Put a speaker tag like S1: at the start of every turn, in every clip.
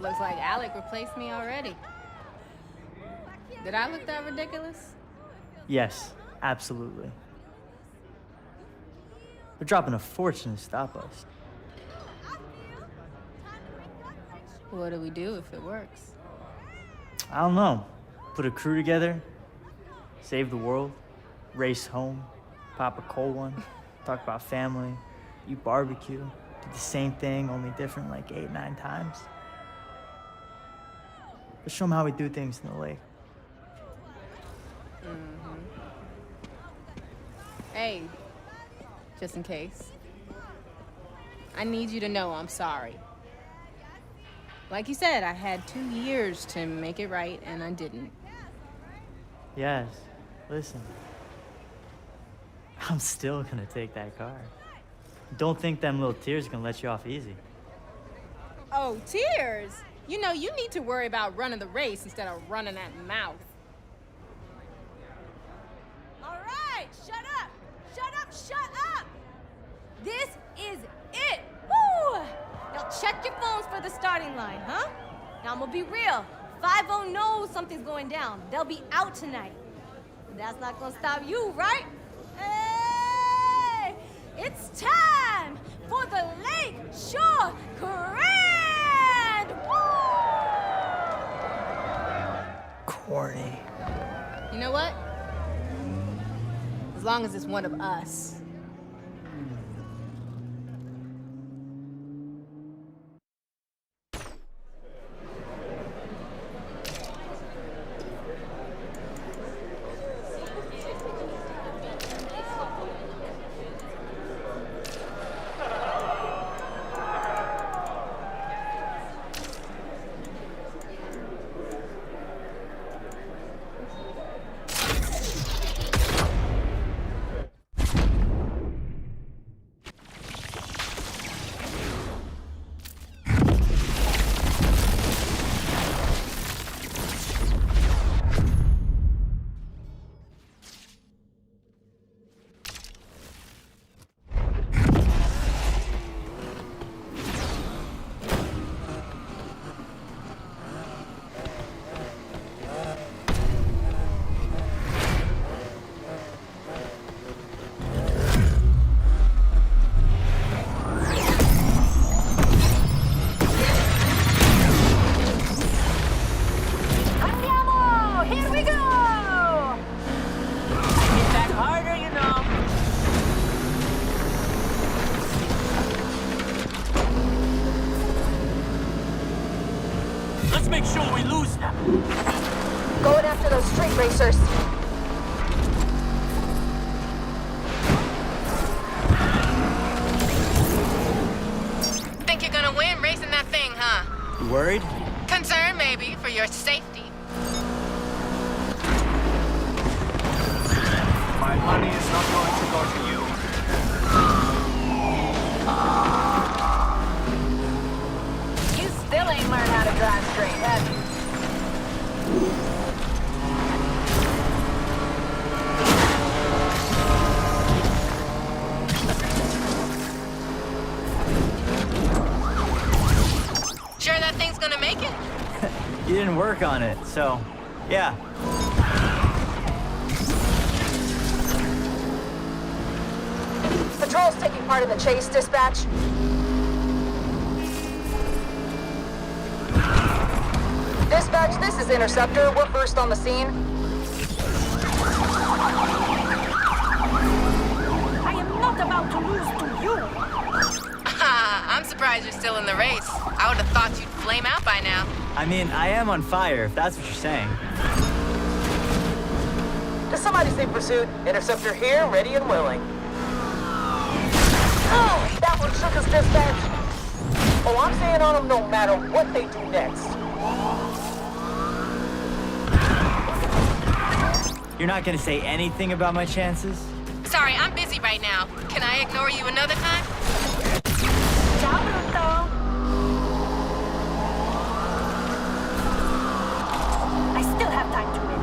S1: Looks like Alec replaced me already. Did I look that ridiculous?
S2: Yes, absolutely. They're dropping a fortune to stop us.
S1: What do we do if it works?
S2: I don't know. Put a crew together, save the world, race home, pop a cold one, talk about family, eat barbecue, do the same thing, only different like 8, 9 times. Let's show them how we do things in the lake.
S1: Hey, just in case. I need you to know I'm sorry. Like you said, I had 2 years to make it right, and I didn't.
S2: Yes, listen. I'm still gonna take that car. Don't think them little tears are gonna let you off easy.
S1: Oh, tears? You know, you need to worry about running the race instead of running that mouth.
S3: All right, shut up! Shut up, shut up! This is it! Woo! Now check your phones for the starting line, huh? Now I'm gonna be real. 5-0 knows something's going down. They'll be out tonight. But that's not gonna stop you, right? Hey! It's time for the Lake Shore Grand! Woo!
S2: Corny.
S1: You know what? As long as it's one of us.
S4: Let's make sure we lose them.
S3: Going after those street racers.
S1: Think you're gonna win racing that thing, huh?
S2: You worried?
S1: Concerned, maybe, for your safety.
S4: My money is not going to go to you.
S3: You still ain't learned how to drive straight, have you?
S1: Sure that thing's gonna make it?
S2: You didn't work on it, so yeah.
S3: Patrol's taking part in the chase, dispatch. Dispatch, this is Interceptor. We're first on the scene. I am not about to lose to you.
S1: I'm surprised you're still in the race. I would have thought you'd flame out by now.
S2: I mean, I am on fire, if that's what you're saying.
S5: Does somebody say pursuit? Interceptor here, ready and willing. Oh, that one shook us, dispatch. Oh, I'm staying on them no matter what they do next.
S2: You're not gonna say anything about my chances?
S1: Sorry, I'm busy right now. Can I ignore you another time?
S3: Ciao, Bruto. I still have time to win.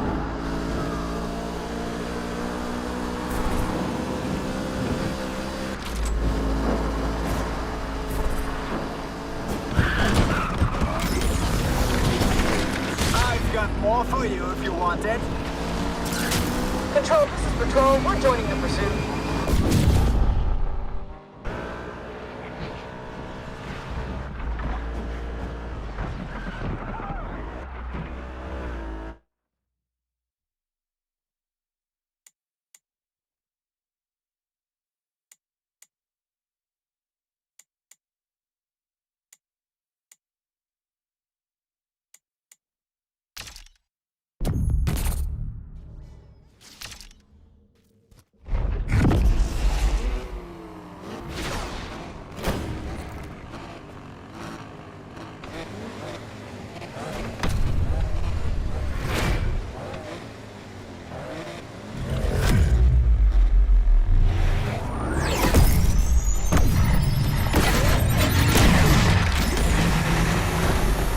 S6: you if you want it.
S5: Control, this is Patrol. We're joining the pursuit.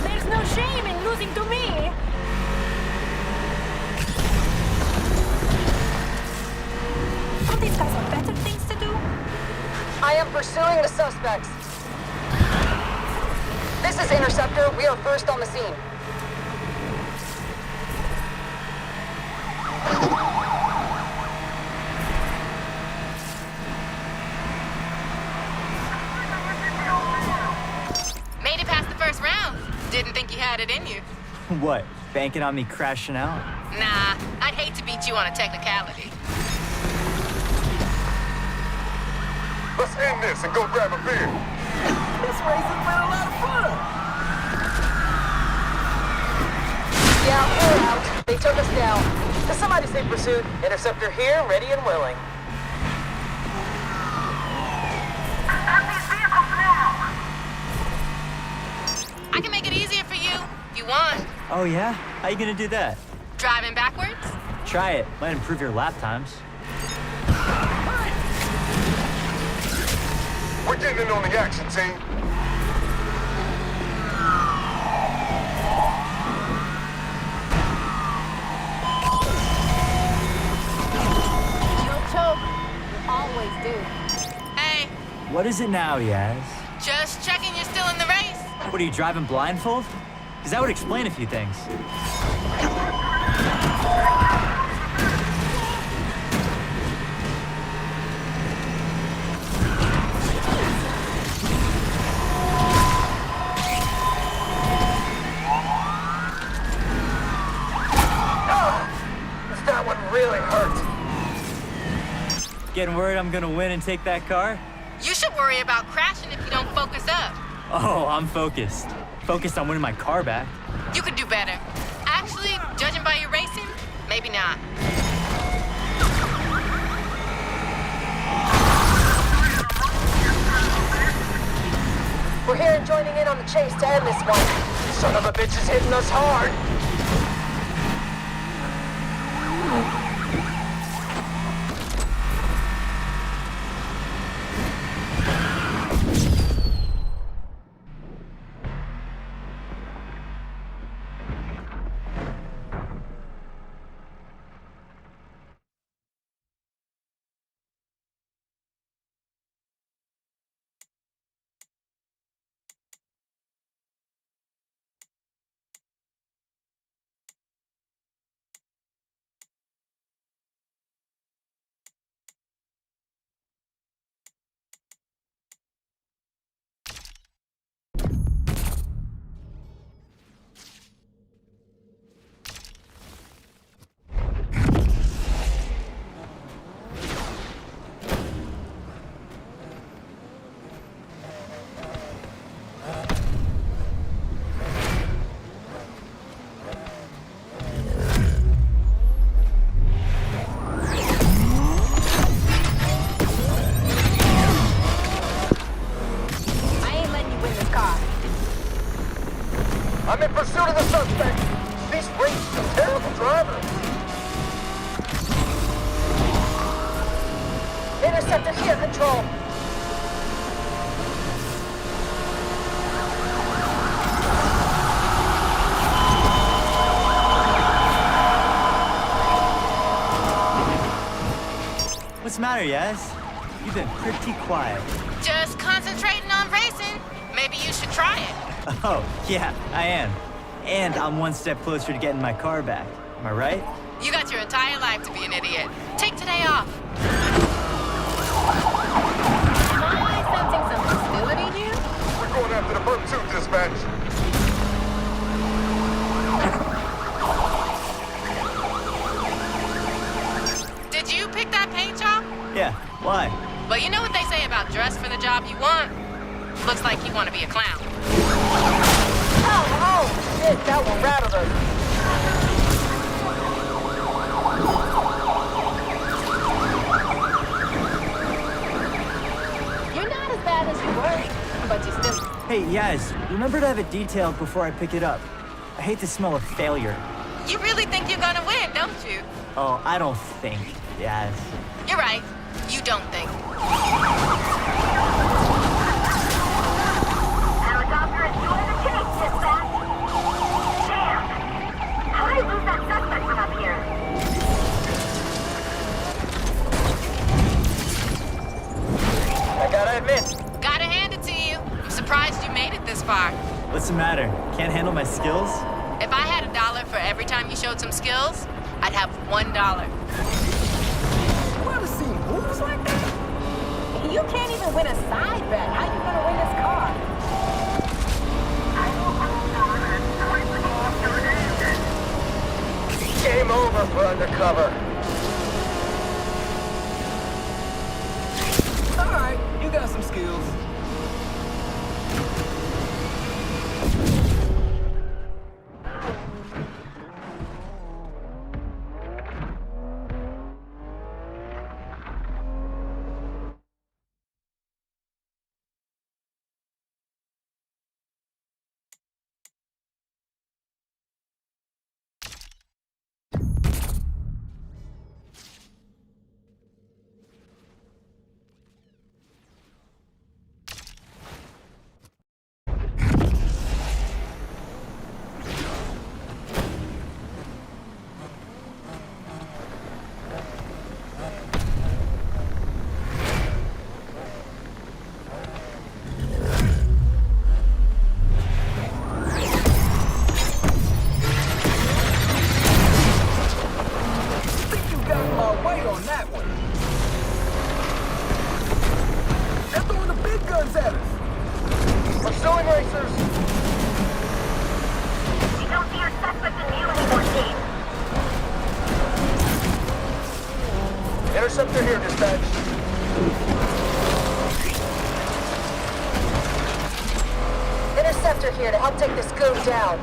S3: There's no shame in losing to me.
S7: Don't these guys have better things to do?
S5: I am pursuing the suspects. This is Interceptor. We are first on the scene.
S1: Made it past the first round. Didn't think you had it in you.
S2: What? Banking on me crashing out?
S1: Nah, I'd hate to beat you on a technicality.
S8: Let's end this and go grab a beer.
S6: This race has been a lot of fun.
S5: Yeah, we're out. They took us down. Does somebody say pursuit? Interceptor here, ready and willing.
S1: I can make it easier for you if you want.
S2: Oh yeah? How you gonna do that?
S1: Driving backwards?
S2: Try it. Might improve your lap times.
S8: We're getting in on the action, team.
S3: No choke. You always do.
S1: Hey,
S2: What is it now, Yaz?
S1: just checking you're still in the race.
S2: What, are you driving blindfold? Because that would explain a few things.
S5: That one really hurt.
S2: Getting worried I'm gonna win and take that car?
S1: You should worry about crashing if you don't focus up.
S2: Oh, I'm focused. Focused on winning my car back.
S1: You could do better. Actually, judging by your racing, maybe not.
S5: We're here and joining in on the chase to end this one. Son of a bitch is hitting us hard. I'm in pursuit of the suspect. These racers are terrible drivers. Interceptor here, Control.
S2: What's the matter, Yaz? You've been pretty quiet.
S1: Just concentrating on racing. Maybe you should try it.
S2: Oh, yeah, I am. And I'm one step closer to getting my car back. Am I right?
S1: You got your entire life to be an idiot. Take today off. Am I sensing some hostility here?
S8: We're going after the Burp 2 dispatch.
S1: Did you pick that paint job?
S2: Yeah, why?
S1: Well, you know what they say about dress for the job you want? Looks like you want to be a clown.
S5: Oh, shit, that one rattled us.
S1: You're not as bad as you were, but you still...
S2: Hey, Yaz, remember to have it detailed before I pick it up. I hate the smell of failure.
S1: You really think you're gonna win, don't you?
S2: Oh, I don't think, Yaz.
S1: You're right. You don't think.
S7: Helicopter is doing the chase, dispatch. Damn! How did I lose that suspect from up here?
S5: I gotta admit,
S1: Gotta hand it to you. I'm surprised you made it this far.
S2: What's the matter? Can't handle my skills?
S1: If I had $1 for every time you showed some skills, I'd have $1.
S6: Wanna see moves like that?
S3: You can't even win a side bet. How you gonna win this car?
S5: game over for undercover.
S6: Alright, you got some skills.
S5: Pursuing racers!
S7: We don't see our suspect in view anymore, Chief.
S5: Interceptor here, dispatch. Interceptor here to help take this goon down.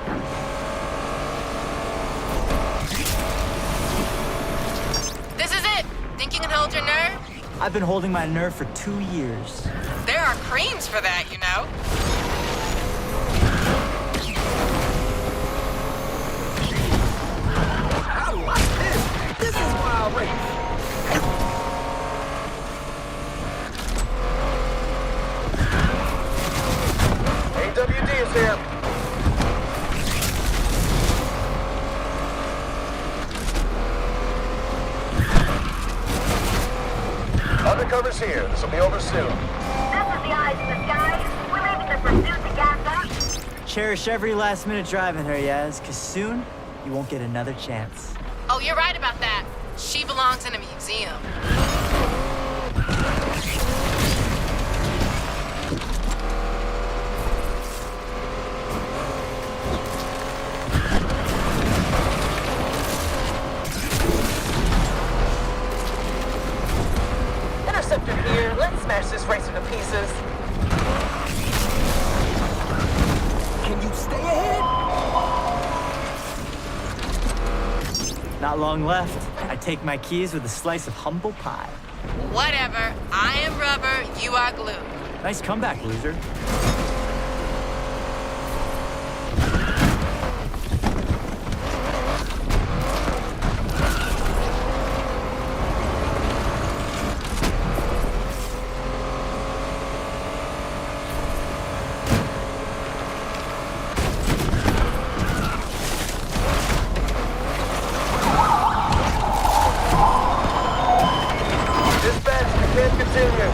S1: This is it. Think you can hold your nerve?
S2: I've been holding my nerve for 2 years.
S1: There are creams for that, you know.
S6: I like this. This is why I race.
S5: AWD is here. Undercover's here. This will be over soon.
S7: This is the eyes in the sky. We're leaving the pursuit to gas up.
S2: Cherish every last minute driving her, Yaz, because soon you won't get another chance.
S1: Oh, you're right about that. She belongs in a museum.
S5: Interceptor here. Let's smash this racer to pieces.
S6: Can you stay ahead?
S2: Not long left. I take my keys with a slice of humble pie.
S1: Whatever. I am rubber, you are glue.
S2: Nice comeback, loser.
S5: Dispatch, we can't continue.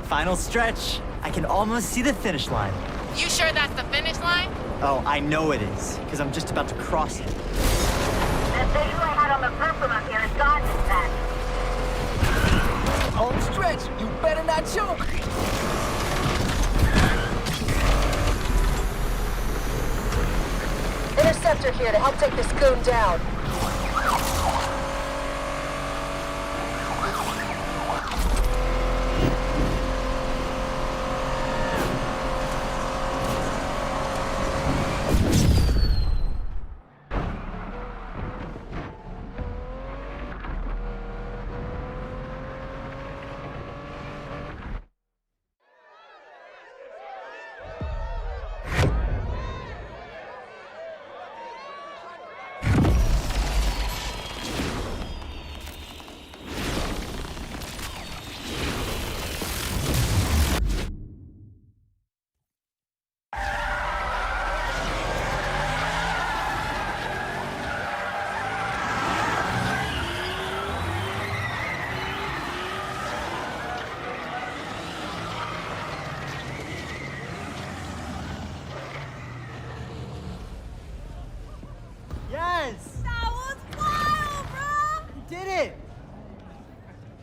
S2: Final stretch. I can almost see the finish line.
S1: You sure that's the finish line?
S2: Oh, I know it is, because I'm just about to cross it.
S7: The visual I had on the perp from up here is gone this time.
S6: Home stretch. You better not choke.
S5: Interceptor here to help take this goon down.
S2: Yes!
S3: That was wild, bro!
S2: You did it!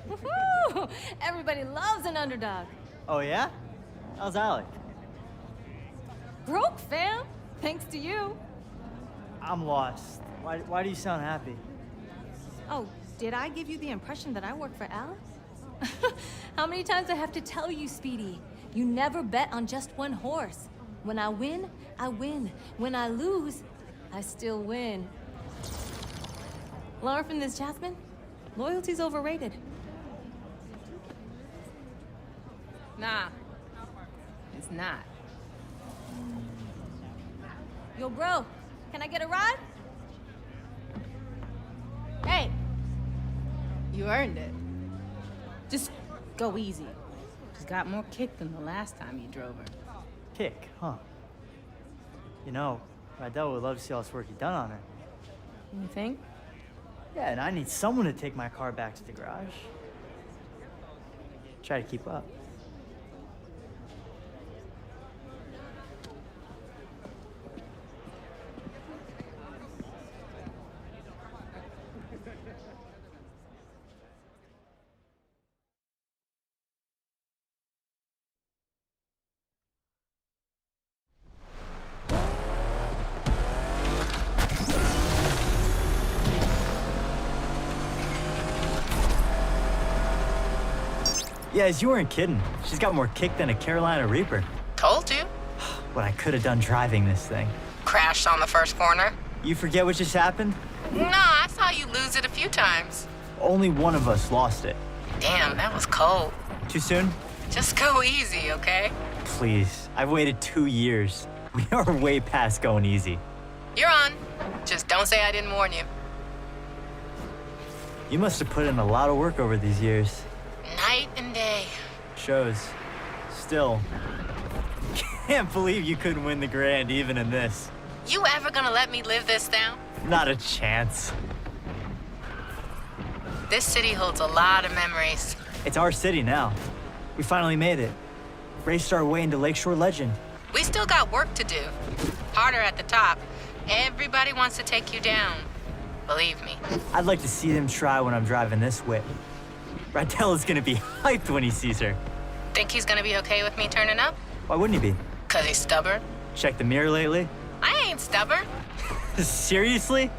S3: Woohoo! Everybody loves an underdog.
S2: Oh, yeah? How's Alec?
S3: Broke, fam. Thanks to you.
S2: I'm lost. Why do you sound happy?
S3: Oh, did I give you the impression that I work for Alex? How many times I have to tell you, Speedy? You never bet on just one horse. When I win, I win. When I lose, I still win. Learn from this, Jasmine. Loyalty's overrated.
S1: Nah, it's not.
S3: Yo, bro, can I get a ride? Hey,
S1: You earned it. Just go easy. She's got more kick than the last time you drove her.
S2: Kick, huh? You know, Rydell would love to see all this work you've done on her.
S1: You think?
S2: Yeah, and I need someone to take my car back to the garage. Try to keep up. Yes, you weren't kidding. She's got more kick than a Carolina Reaper.
S1: Told you.
S2: What I could have done driving this thing.
S1: Crashed on the first corner.
S2: You forget what just happened?
S1: Nah, I saw you lose it a few times.
S2: Only one of us lost it.
S1: Damn, that was cold.
S2: Too soon?
S1: Just go easy, okay?
S2: Please. I've waited 2 years. We are way past going easy.
S1: You're on. Just don't say I didn't warn you.
S2: You must have put in a lot of work over these years.
S1: Night and day.
S2: Shows. Still. Can't believe you couldn't win the grand even in this.
S1: You ever gonna let me live this down?
S2: Not a chance.
S1: This city holds a lot of memories.
S2: It's our city now. We finally made it. Raced our way into Lakeshore legend.
S1: We still got work to do. Harder at the top. Everybody wants to take you down. Believe me.
S2: I'd like to see them try when I'm driving this whip. Rydell is gonna be hyped when he sees her.
S1: Think he's gonna be okay with me turning up?
S2: Why wouldn't he be?
S1: 'Cause he's stubborn?
S2: Check the mirror lately?
S1: I ain't stubborn.
S2: Seriously?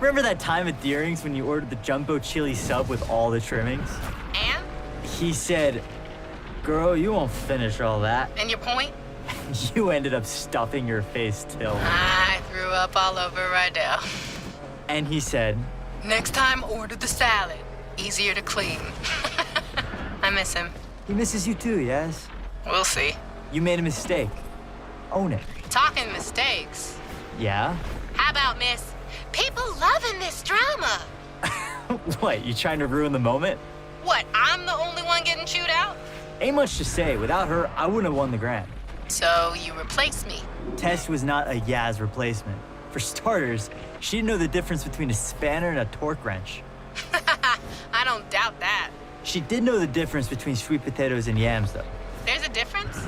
S2: Remember that time at Deering's when you ordered the jumbo chili sub with all the trimmings?
S1: And?
S2: He said, "Girl, you won't finish all that."
S1: And your point?
S2: You ended up stuffing your face till.
S1: I threw up all over Rydell.
S2: And he said,
S1: Next time, order the salad. Easier to clean. I miss him.
S2: he misses you too, yes?
S1: We'll see.
S2: You made a mistake. Own it.
S1: Talking mistakes.
S2: Yeah?
S1: How about Miss? People loving this drama.
S2: What, you trying to ruin the moment?
S1: What, I'm the only one getting chewed out?
S2: Ain't much to say. Without her, I wouldn't have won the grand.
S1: So you replace me.
S2: Tess was not a Yaz replacement. For starters, she didn't know the difference between a spanner and a torque wrench.
S1: I don't doubt that.
S2: She did know the difference between sweet potatoes and yams, though.
S1: There's a difference?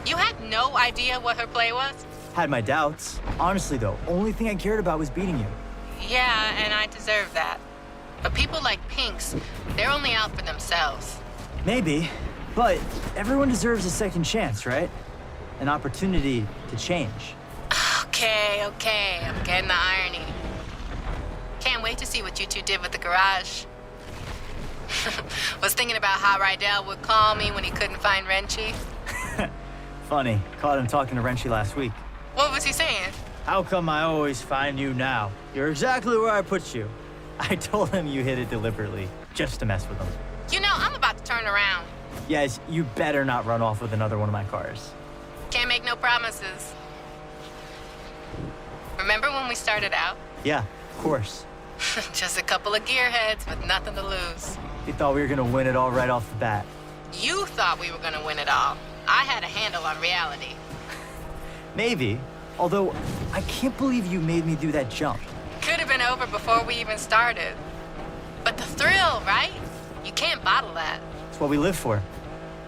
S1: You no idea what her play was?
S2: Had my doubts. Honestly, though, only thing I cared about was beating you.
S1: Yeah, and I deserve that. But people like Pinks, they're only out for themselves.
S2: Maybe, but everyone deserves a second chance, right? An opportunity to change.
S1: Okay, I'm getting the irony. Can't wait to see what you two did with the garage. Was thinking about how Rydell would call me when he couldn't find Renchi.
S2: Funny, caught him talking to Renchi last week.
S1: What was he saying?
S2: How come I always find you now? You're exactly where I put you. I told him you hit it deliberately, just to mess with him.
S1: You know, I'm about to turn around.
S2: Yes, you better not run off with another one of my cars.
S1: Can't make no promises. Remember when we started out?
S2: Yeah, of course.
S1: Just a couple of gearheads with nothing to lose.
S2: You thought we were gonna win it all right off the bat.
S1: You thought we were gonna win it all. I had a handle on reality.
S2: Maybe, although I can't believe you made me do that jump.
S1: Could have been over before we even started. But the thrill, right? You can't bottle that.
S2: It's what we live for.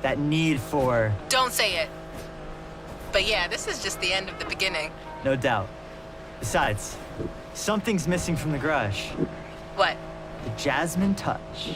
S2: That need for...
S1: Don't say it. But yeah, this is just the end of the beginning.
S2: No doubt. Besides, something's missing from the garage.
S1: What?
S2: The Jasmine touch.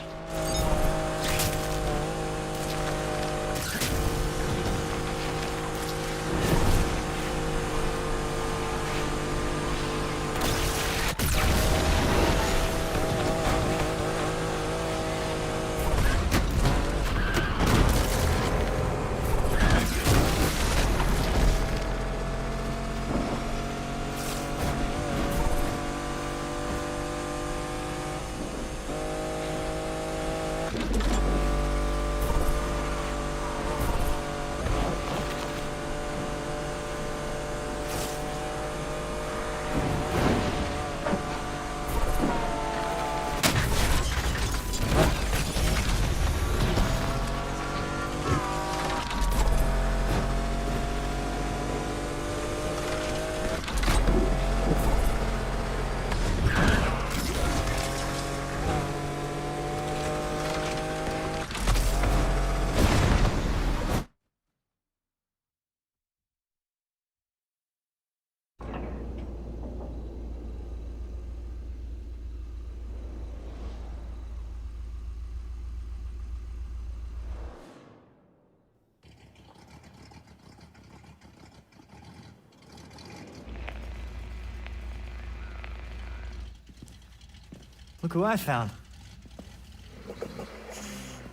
S2: Look who I found.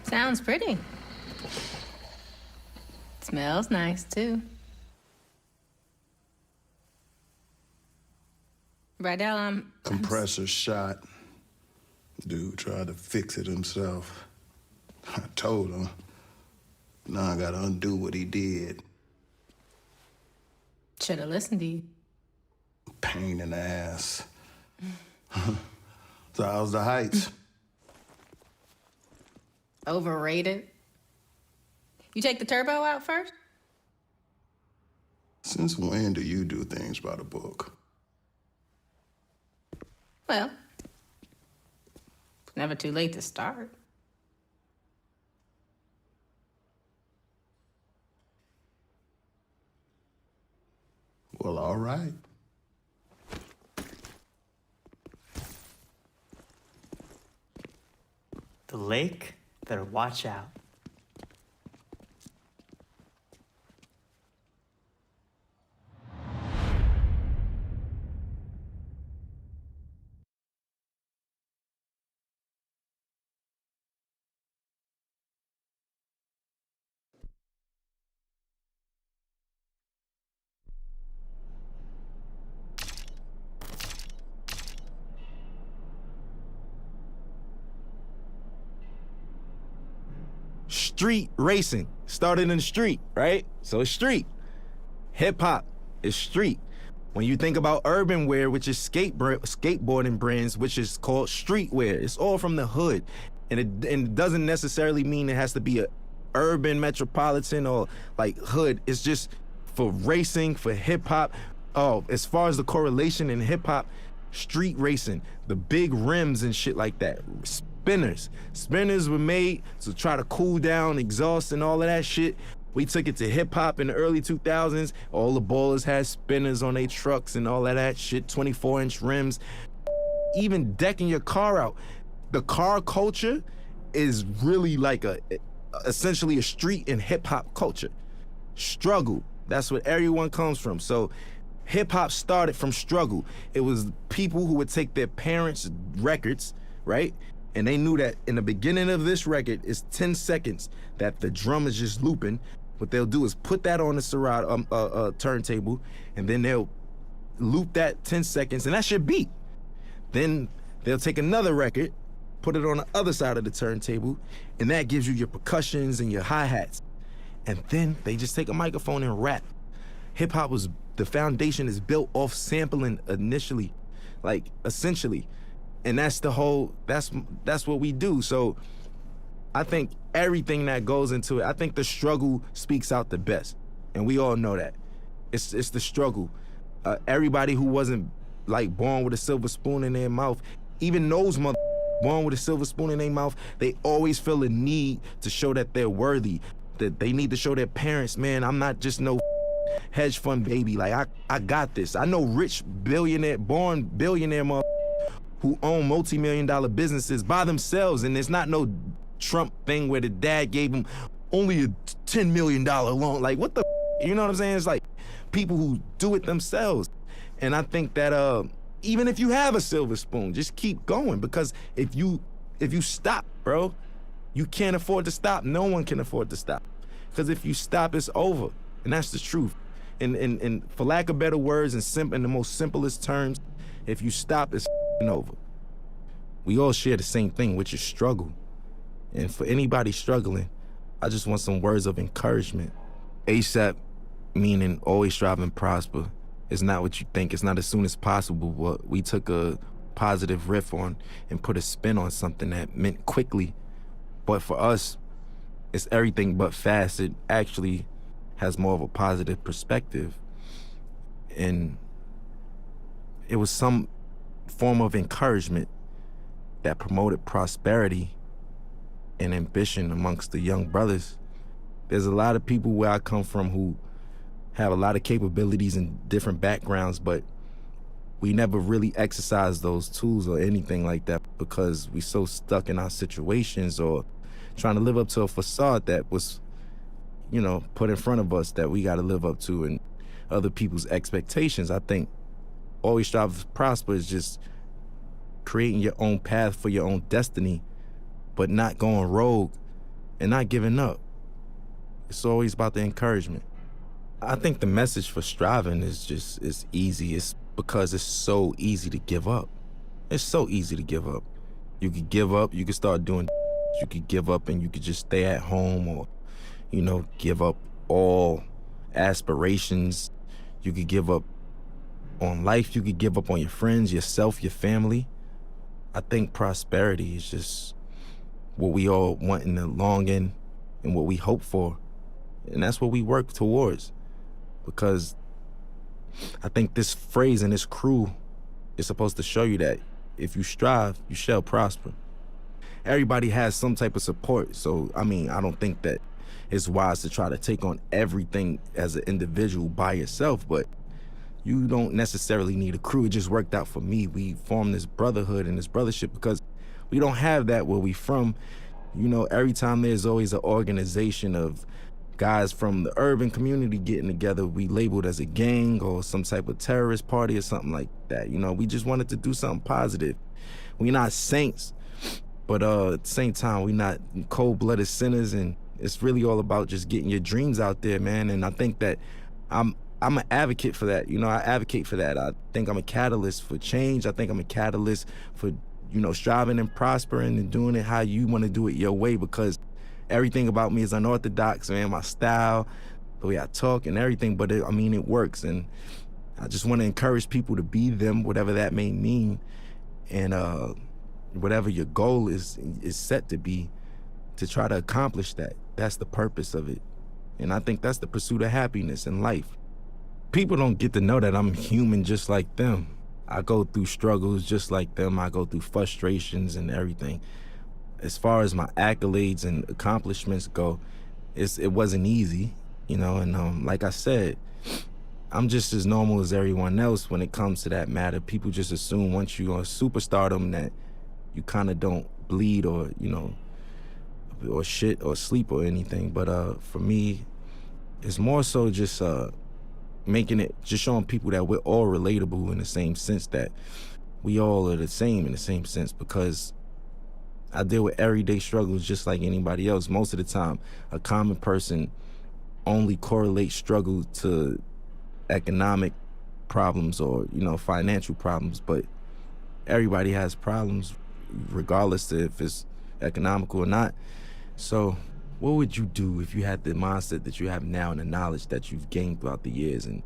S1: Sounds pretty. Smells nice, too. Rydell, I'm...
S8: Compressor shot. Dude tried to fix it himself. I told him. Now I gotta undo what he did.
S1: Should have listened to you.
S8: Pain in the ass. So how's the heights?
S1: Overrated. You take the turbo out first?
S8: Since when do you do things by the book?
S1: Well, it's never too late to start.
S8: Well, all right.
S2: The lake better watch out.
S9: Street racing started in the street, right? So it's street. Hip hop is street. When you think about urban wear, which is skateboarding brands, which is called streetwear, it's all from the hood. And it doesn't necessarily mean it has to be a urban metropolitan or like hood. It's just for racing, for hip hop. Oh, as far as the correlation in hip hop, street racing, the big rims and shit like that. Spinners were made to try to cool down exhaust and all of that shit. We took it to hip hop in the early 2000s. All the ballers had spinners on their trucks and all of that shit, 24-inch rims. Even decking your car out. The car culture is really like essentially a street in hip hop culture. Struggle, that's what everyone comes from. So hip hop started from struggle. It was people who would take their parents' records, right? And they knew that in the beginning of this record, it's 10 seconds that the drum is just looping. What they'll do is put that on the Serato turntable, and then they'll loop that 10 seconds, and that's your beat. Then they'll take another record, put it on the other side of the turntable, and that gives you your percussions and your hi-hats. And then they just take a microphone and rap. Hip-hop was, the foundation is built off sampling initially, like essentially. And that's the whole, that's what we do. So I think everything that goes into it, I think the struggle speaks out the best. And we all know that. It's the struggle. Everybody who wasn't like born with a silver spoon in their mouth, even those born with a silver spoon in their mouth, they always feel a need to show that they're worthy, that they need to show their parents, man, I'm not just no hedge fund baby. Like, I got this. I know rich born billionaire who own multi-million-dollar businesses by themselves, and it's not no Trump thing where the dad gave him only a $10 million loan. Like, what the, you know what I'm saying? It's like people who do it themselves. And I think that even if you have a silver spoon, just keep going, because if you stop, bro, you can't afford to stop. No one can afford to stop. Because if you stop, it's over. And that's the truth. And for lack of better words, in the most simplest terms, if you stop, it's over. We all share the same thing, which is struggle. And for anybody struggling, I just want some words of encouragement. ASAP, meaning always strive and prosper. It's not what you think. It's not as soon as possible. But we took a positive riff on and put a spin on something that meant quickly. But for us, it's everything but fast. It actually has more of a positive perspective. And it was some form of encouragement that promoted prosperity and ambition amongst the young brothers. There's a lot of people where I come from who have a lot of capabilities and different backgrounds, but we never really exercise those tools or anything like that because we so stuck in our situations or trying to live up to a facade that was, put in front of us that we got to live up to and other people's expectations. I think always strive to prosper is just creating your own path for your own destiny, but not going rogue and not giving up. It's always about the encouragement. I think the message for striving is easy. It's because it's so easy to give up. It's so easy to give up. You could give up, you could start doing, you could give up and you could just stay at home or, give up all aspirations. You could give up on life, you could give up on your friends, yourself, your family. I think prosperity is just what we all want in the long end and what we hope for. And that's what we work towards. Because I think this phrase and this crew is supposed to show you that if you strive, you shall prosper. Everybody has some type of support. So, I don't think that it's wise to try to take on everything as an individual by yourself, but you don't necessarily need a crew. It just worked out for me. We formed this brotherhood and this brothership because we don't have that where we from. Every time there's always an organization of guys from the urban community getting together, we labeled as a gang or some type of terrorist party or something like that. We just wanted to do something positive. We're not saints, but at the same time, we're not cold-blooded sinners, and it's really all about just getting your dreams out there, man. And I think that I'm an advocate for that. I advocate for that. I think I'm a catalyst for change. I think I'm a catalyst for, striving and prospering and doing it how you want to do it your way, because everything about me is unorthodox, man. My style, the way I talk and everything, but it works. And I just want to encourage people to be them, whatever that may mean. And whatever your goal is set to be, to try to accomplish that. That's the purpose of it. And I think that's the pursuit of happiness in life. People don't get to know that I'm human just like them. I go through struggles just like them. I go through frustrations and everything. As far as my accolades and accomplishments go, it wasn't easy, and like I said, I'm just as normal as everyone else when it comes to that matter. People just assume once you're on superstardom that you kind of don't bleed or or shit or sleep or anything. But for me, it's more so just just showing people that we're all relatable in the same sense, that we all are the same in the same sense, because I deal with everyday struggles just like anybody else. Most of the time, a common person only correlates struggle to economic problems or, financial problems, but everybody has problems regardless if it's economical or not. So what would you do if you had the mindset that you have now and the knowledge that you've gained throughout the years, and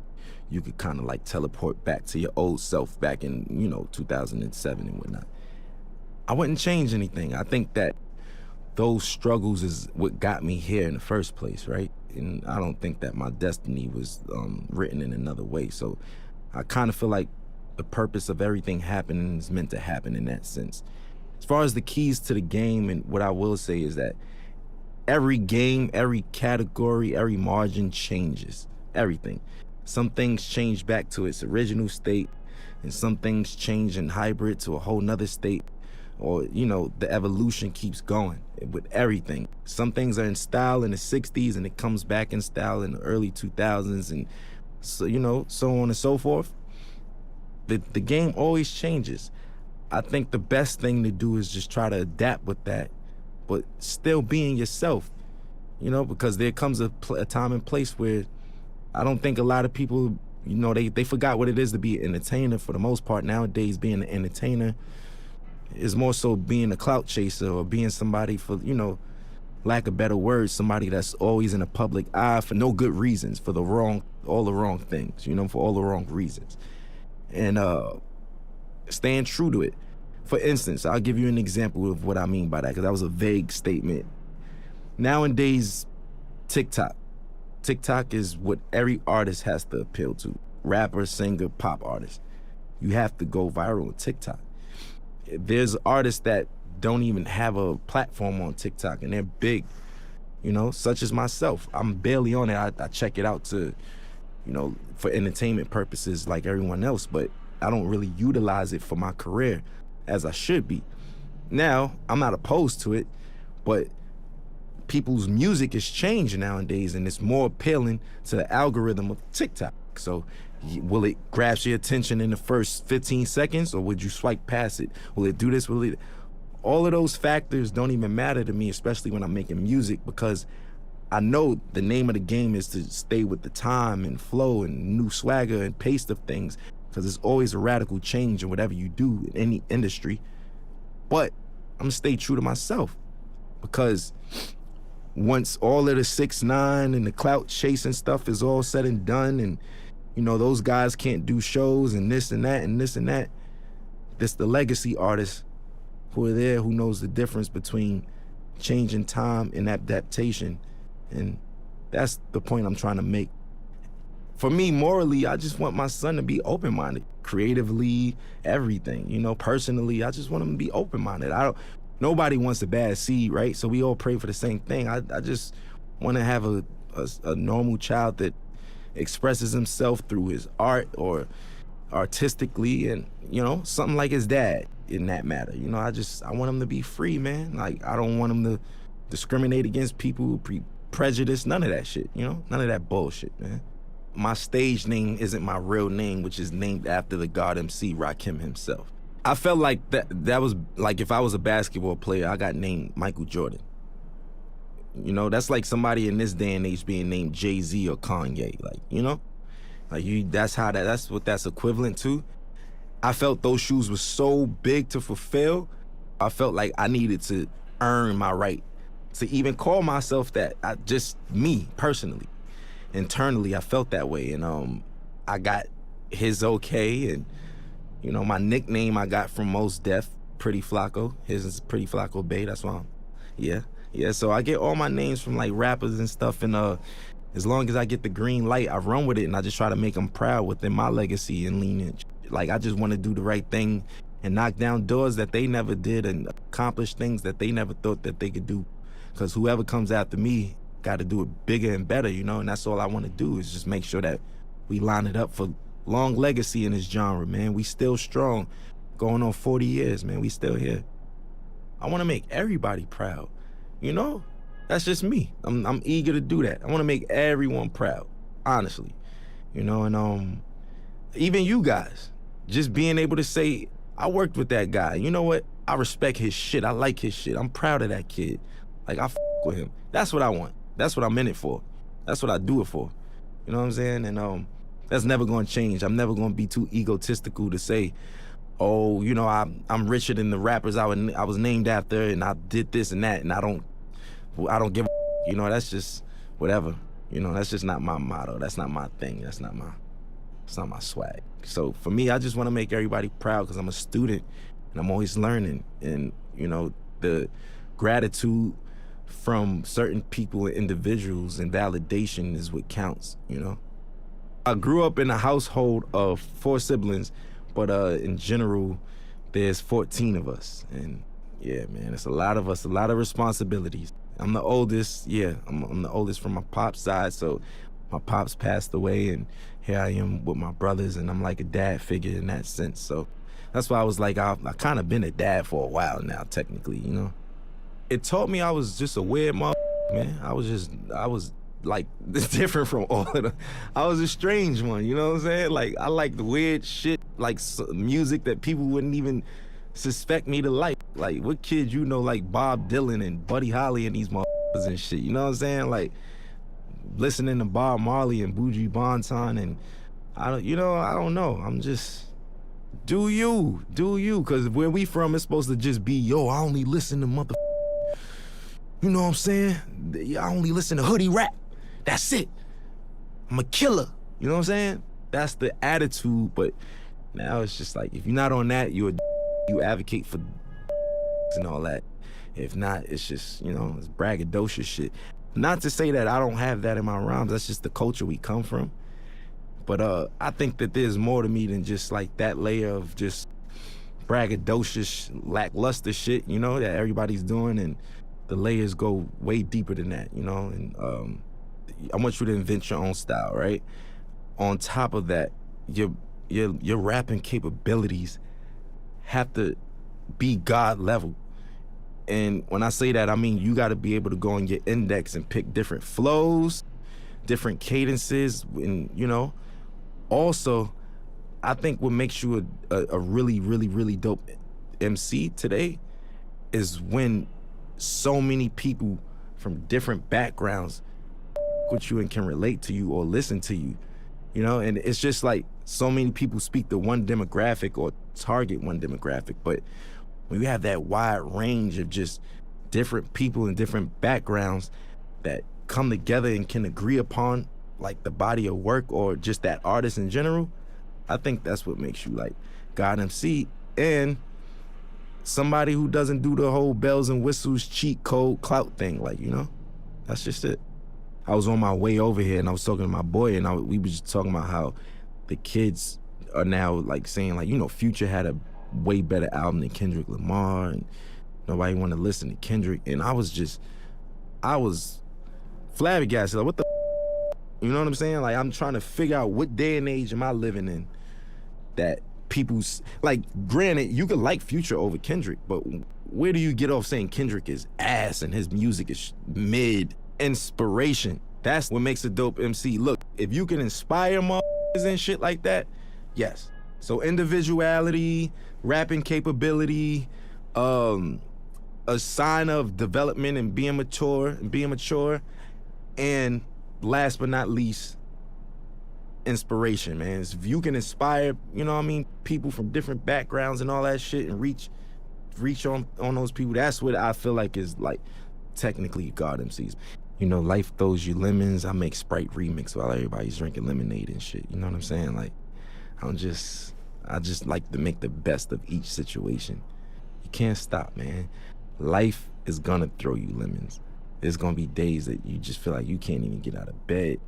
S9: you could kind of like teleport back to your old self back in, 2007 and whatnot? I wouldn't change anything. I think that those struggles is what got me here in the first place, right? And I don't think that my destiny was written in another way. So I kind of feel like the purpose of everything happening is meant to happen in that sense. As far as the keys to the game, and what I will say is that every game, every category, every margin changes. Everything. Some things change back to its original state, and some things change in hybrid to a whole nother state. Or, the evolution keeps going with everything. Some things are in style in the 60s and it comes back in style in the early 2000s, and so, so on and so forth. The game always changes. I think the best thing to do is just try to adapt with that, but still being yourself, because there comes a time and place where I don't think a lot of people, they forgot what it is to be an entertainer for the most part. Nowadays, being an entertainer is more so being a clout chaser, or being somebody for, lack of better words, somebody that's always in the public eye for no good reasons, for all the wrong things, for all the wrong reasons. And staying true to it. For instance, I'll give you an example of what I mean by that, because that was a vague statement. Nowadays, TikTok is what every artist has to appeal to. Rapper, singer, pop artist. You have to go viral on TikTok. There's artists that don't even have a platform on TikTok, and they're big, such as myself. I'm barely on it. I check it out to, for entertainment purposes like everyone else, but I don't really utilize it for my career as I should be. Now, I'm not opposed to it, but people's music is changing nowadays, and it's more appealing to the algorithm of TikTok. So will it grasp your attention in the first 15 seconds, or would you swipe past it? Will it do this? All of those factors don't even matter to me, especially when I'm making music, because I know the name of the game is to stay with the time and flow and new swagger and pace of things, because there's always a radical change in whatever you do in any industry. But I'm gonna stay true to myself, because once all of the 6ix9ine and the clout chasing stuff is all said and done, and those guys can't do shows and this and that and this and that, it's the legacy artists who are there, who knows the difference between changing time and adaptation. And that's the point I'm trying to make. For me, morally, I just want my son to be open-minded, creatively, everything. Personally, I just want him to be open-minded. Nobody wants a bad seed, right? So we all pray for the same thing. I just want to have a normal child that expresses himself through his art or artistically, and something like his dad in that matter. I want him to be free, man. Like, I don't want him to discriminate against people, prejudice, none of that shit, none of that bullshit, man. My stage name isn't my real name, which is named after the God MC Rakim himself. I felt like that was like, if I was a basketball player, I got named Michael Jordan. That's like somebody in this day and age being named Jay-Z or Kanye, that's what that's equivalent to. I felt those shoes were so big to fulfill. I felt like I needed to earn my right to even call myself that. Me personally, internally, I felt that way, and I got his okay, and my nickname I got from Mos Def, Pretty Flacco. His is Pretty Flacco Bay. That's why Yeah, so I get all my names from like rappers and stuff, and as long as I get the green light, I run with it, and I just try to make them proud within my legacy and lineage. Like, I just want to do the right thing and knock down doors that they never did and accomplish things that they never thought that they could do. Because whoever comes after me, got to do it bigger and better, you know, and that's all I want to do is just make sure that we line it up for long legacy in this genre, man. We still strong, going on 40 years, man. We still here. I want to make everybody proud, you know? That's just me. I'm eager to do that. I want to make everyone proud, honestly, you know, and even you guys, just being able to say, I worked with that guy. You know what? I respect his shit. I like his shit. I'm proud of that kid. Like, I with him. That's what I want. That's what I'm in it for. That's what I do it for. You know what I'm saying? And that's never gonna change. I'm never gonna be too egotistical to say, oh, you know, I'm richer than the rappers I was named after, and I did this and that, and I don't give a, you know, that's just whatever. You know, that's just not my motto. That's not my thing. That's not my swag. So for me, I just want to make everybody proud because I'm a student and I'm always learning. And, you know, the gratitude from certain people and individuals and validation is what counts, you know? I grew up in a household of 4 siblings, but in general, there's 14 of us. And yeah, man, it's a lot of us, a lot of responsibilities. I'm the oldest, yeah, I'm the oldest from my pop's side, so my pops passed away, and here I am with my brothers, and I'm like a dad figure in that sense. So that's why I was like, I kind of been a dad for a while now, technically, you know? It taught me I was just a weird man. I was like different from all of them. I was a strange one, you know what I'm saying? Like, I like the weird shit, like music that people wouldn't even suspect me to like. Like, what kid you know like Bob Dylan and Buddy Holly and these motherfuckers and shit, you know what I'm saying? Like, listening to Bob Marley and Buju Banton, and I don't know. I'm just, do you, because where we from, it's supposed to just be, yo, I only listen to you know what I'm saying? I only listen to hoodie rap. That's it. I'm a killer. You know what I'm saying? That's the attitude, but now it's just like, if you're not on that, you advocate for and all that. If not, it's just, you know, it's braggadocious shit. Not to say that I don't have that in my rhymes, that's just the culture we come from. But I think that there's more to me than just like that layer of just braggadocious, lackluster shit, you know, that everybody's doing, and the layers go way deeper than that, you know? And I want you to invent your own style, right? On top of that, your rapping capabilities have to be God level. And when I say that, I mean you gotta be able to go on your index and pick different flows, different cadences, and, you know, also, I think what makes you a really, really, really dope MC today is when so many people from different backgrounds with you and can relate to you or listen to you, you know? And it's just like so many people speak to one demographic or target one demographic, but when you have that wide range of just different people and different backgrounds that come together and can agree upon like the body of work or just that artist in general, I think that's what makes you like God MC and somebody who doesn't do the whole bells and whistles cheat code clout thing, like, you know? That's just it. I was on my way over here and I was talking to my boy, and we were just talking about how the kids are now like saying, like, you know, Future had a way better album than Kendrick Lamar, and nobody wanted to listen to Kendrick. And I was flabbergasted, like, what the you know what I'm saying? Like, I'm trying to figure out what day and age am I living in that people's, like, granted, you could like Future over Kendrick, but where do you get off saying Kendrick is ass and his music is mid? Inspiration. That's what makes a dope MC. Look, if you can inspire motherfuckers and shit like that, yes. So individuality, rapping capability, a sign of development and being mature, and last but not least, inspiration, man. If you can inspire, you know what I mean, people from different backgrounds and all that shit, and reach on those people, that's what I feel like is like technically God MCs. You know, life throws you lemons. I make Sprite remix while everybody's drinking lemonade and shit. You know what I'm saying? Like, I just like to make the best of each situation. You can't stop, man. Life is gonna throw you lemons. There's gonna be days that you just feel like you can't even get out of bed.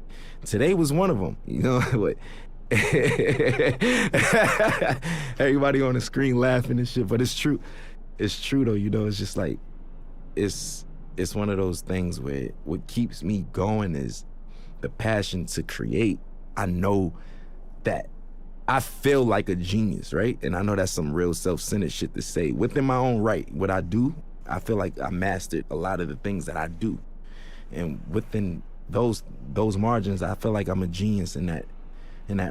S9: Today was one of them, you know? But everybody on the screen laughing and shit, but it's true. It's true though, you know? It's just like, it's it's one of those things where what keeps me going is the passion to create. I know that I feel like a genius, right? And I know that's some real self-centered shit to say. Within my own right, what I do, I feel like I mastered a lot of the things that I do. And within those margins, I feel like I'm a genius in that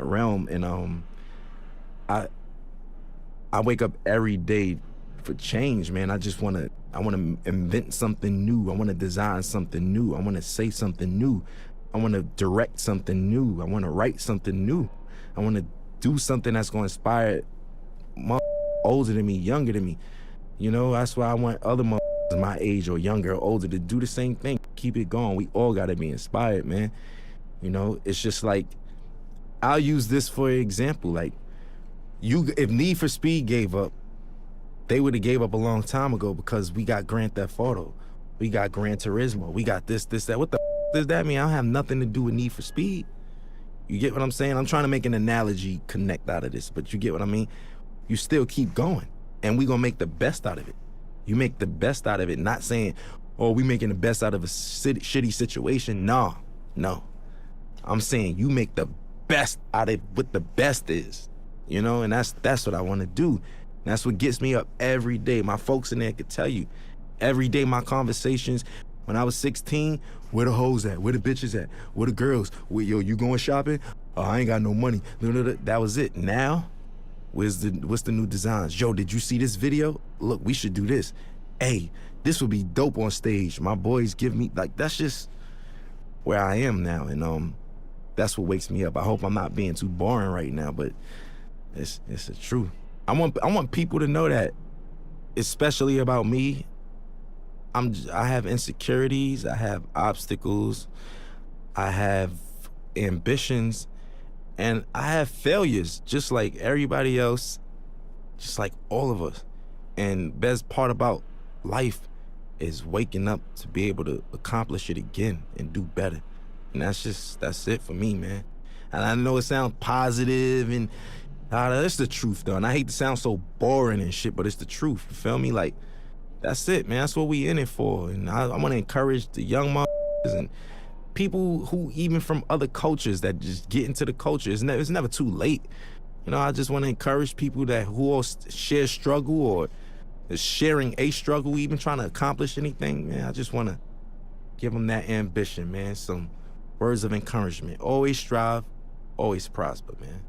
S9: realm. And I wake up every day for change, man. I want to invent something new. I want to design something new. I want to say something new. I want to direct something new. I want to write something new. I want to do something that's going to inspire older than me, younger than me. You know, that's why I want other my age or younger or older to do the same thing. Keep it going. We all got to be inspired, man. You know, it's just like, I'll use this for example. Like, if Need for Speed gave up, they would have gave up a long time ago because we got Grand Theft Auto. We got Gran Turismo. We got this, that. What the does that mean? I don't have nothing to do with Need for Speed. You get what I'm saying? I'm trying to make an analogy connect out of this, but you get what I mean? You still keep going, and we gonna make the best out of it. You make the best out of it, not saying, oh, we making the best out of a shitty situation. No. I'm saying you make the best out of what the best is, you know? And that's what I want to do. That's what gets me up every day. My folks in there could tell you. Every day, my conversations, when I was 16, where the hoes at? Where the bitches at? Where the girls? Yo, you going shopping? Oh, I ain't got no money. That was it. Now, what's the new designs? Yo, did you see this video? Look, we should do this. Hey, this would be dope on stage. My boys give me, like, that's just where I am now. And that's what wakes me up. I hope I'm not being too boring right now, but it's the truth. I want people to know that, especially about me. I have insecurities, I have obstacles, I have ambitions, and I have failures, just like everybody else, just like all of us. And best part about life is waking up to be able to accomplish it again and do better. And that's it for me, man. And I know it sounds positive and that's the truth though. And I hate to sound so boring and shit, but it's the truth, you feel me? Like, that's it, man. That's what we in it for. And I want to encourage the young motherfuckers and people who even from other cultures that just get into the culture. It's never too late. You know, I just want to encourage people who all share struggle or is sharing a struggle, even trying to accomplish anything, man. I just want to give them that ambition, man. Some words of encouragement. Always strive, always prosper, man.